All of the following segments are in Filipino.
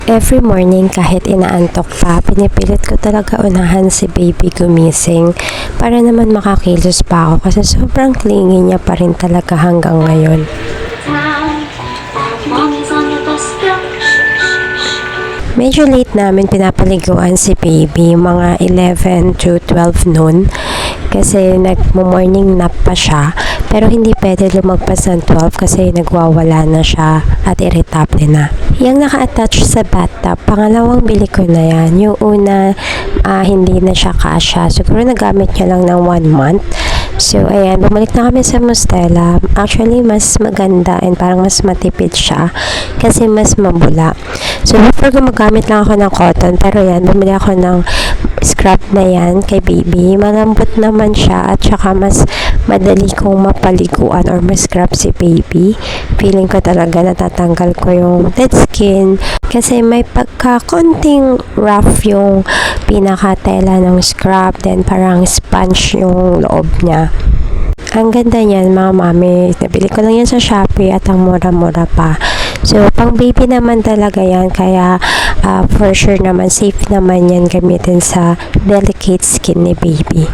Every morning kahit inaantok pa, pinipilit ko talaga unahan si baby gumising para naman makakilos pa ako kasi sobrang clingy niya pa rin talaga hanggang ngayon. Medyo late namin pinapaliguan si baby, mga 11 to 12 noon kasi nag-morning nap pa siya pero hindi pwede lumagpas ng 12 kasi nagwawala na siya at irritable na. Yung naka-attach sa bathtub, pangalawang bili ko na yan. Yung una, hindi na siya kasya. Siguro nagamit niya lang ng 1 month. So, ayan, bumalik na kami sa Mustela. Actually, mas maganda and parang mas matipid siya kasi mas mabula. So, before gumagamit lang ako ng cotton, pero yan, bumili ako ng scrub na yan kay baby. Malambot naman siya at saka mas madali kong mapaliguan or ma-scrub si baby. Feeling ko talaga natatanggal ko yung dead skin kasi may pagka-konting rough yung pinakatela ng scrub, then parang sponge yung loob niya. Ang ganda niyan mga mami, nabili ko lang yan sa Shopee at ang mura-mura pa. So, pang baby naman talaga yan, kaya for sure naman, safe naman yan gamitin sa delicate skin ni baby.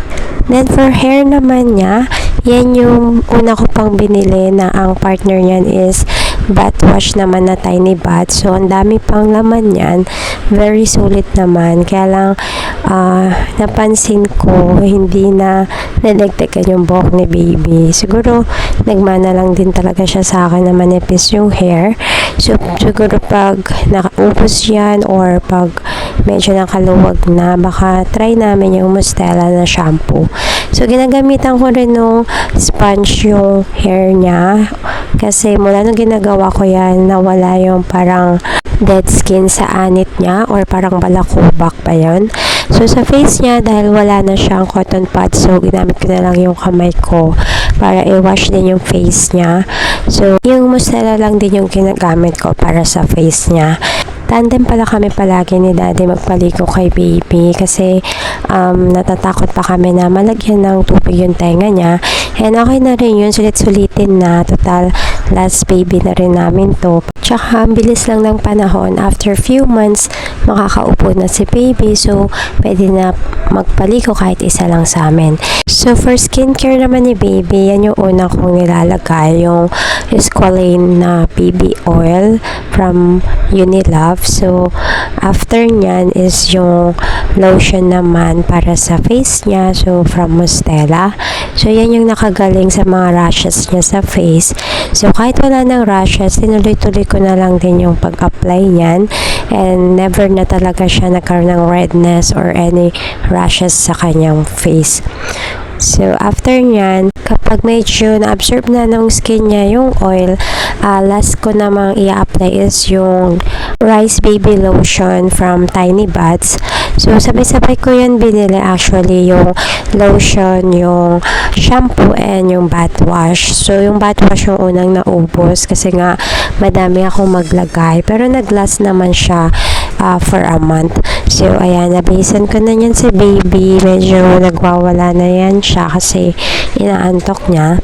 Then, for hair naman niya, yan yung una ko pang binili na ang partner niyan is bath wash naman na Tiny Bath. So, ang dami pang laman yan. Very solid naman. Kaya lang, napansin ko, hindi na nadagdagan yung buhok ni baby. Siguro, nagmana lang din talaga siya sa akin na manipis yung hair. So, siguro pag nakaubos yan or pag medyo nakaluwag na, baka try namin yung Mustela na shampoo. So, ginagamitan ko rin nung sponge yung hair niya. Kasi mula nung ginagawa ko yan, nawala yung parang dead skin sa anit niya or parang balakubak pa yun. So, sa face niya, dahil wala na siyang cotton pad, so ginamit ko na lang yung kamay ko para i-wash din yung face niya. So, yung Mustela lang din yung ginagamit ko para sa face niya. Tandem pala kami palagi ni daddy magpaligo kay baby kasi natatakot pa kami na malagyan ng tubig yung tenga niya. And okay na rin yun, sulit-sulitin na. Total, last baby na rin namin to. Tsaka, ang bilis lang ng panahon. After few months, makakaupo na si baby. So, pwede na magpaligo kahit isa lang sa amin. So, for skincare naman ni baby, yan yung una kong nilalagay. Yung Squalane na baby oil from Unilove. So, after nyan is yung lotion naman para sa face niya. So, from Mustela. So, yan yung nakagaling sa mga rashes niya sa face. So, kahit wala ng rashes, tinuloy-tuloy ko na lang din yung pag-apply niyan. And never na talaga siya nagkaroon ng redness or any rashes sa kanyang face. So, after nyan, kapag medyo na-absorb na ng skin niya yung oil, last ko namang i-apply is yung Rice Baby Lotion from Tiny Baths. So, sabay-sabay ko yan binili actually, yung lotion, yung shampoo, and yung bath wash. So, yung bath wash yung unang naubos kasi nga madami akong maglagay. Pero nag-last naman siya for a month. So, ayan, nabisan ko na yan si baby. Medyo nagwawala na yan siya kasi inaantok niya.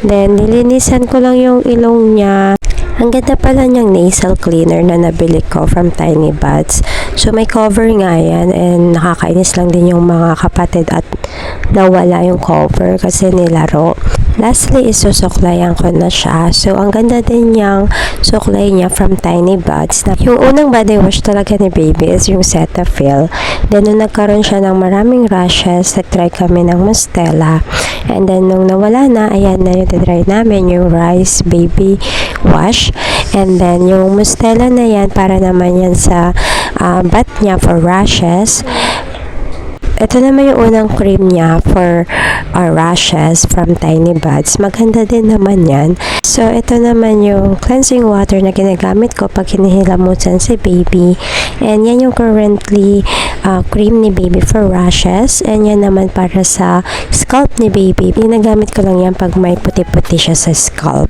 Then, nilinisan ko lang yung ilong niya. Ang ganda pala niyang nasal cleaner na nabili ko from Tiny Baths. So, may cover nga yan and nakakainis lang din yung mga kapatid at nawala yung cover kasi nilaro. Lastly, isusuklayan ko na siya. So, ang ganda din niyang suklay niya from Tiny Baths. Yung unang body wash talaga ni baby is yung Cetaphil. Then, nung nagkaroon siya ng maraming rashes, nag-try kami ng Mustela. And then, nung nawala na, ayan na yung try namin, yung Rice Baby Wash. And then, yung Mustela na yan, para naman yan sa bath niya for rashes. Ito naman yung unang cream niya for our rashes from Tiny Baths. Maganda din naman yan. So, ito naman yung cleansing water na ginagamit ko pag hinihilamutan si baby. And yan yung currently cream ni baby for rashes. And yan naman para sa scalp ni baby. Ginagamit ko lang yan pag may puti-puti siya sa scalp.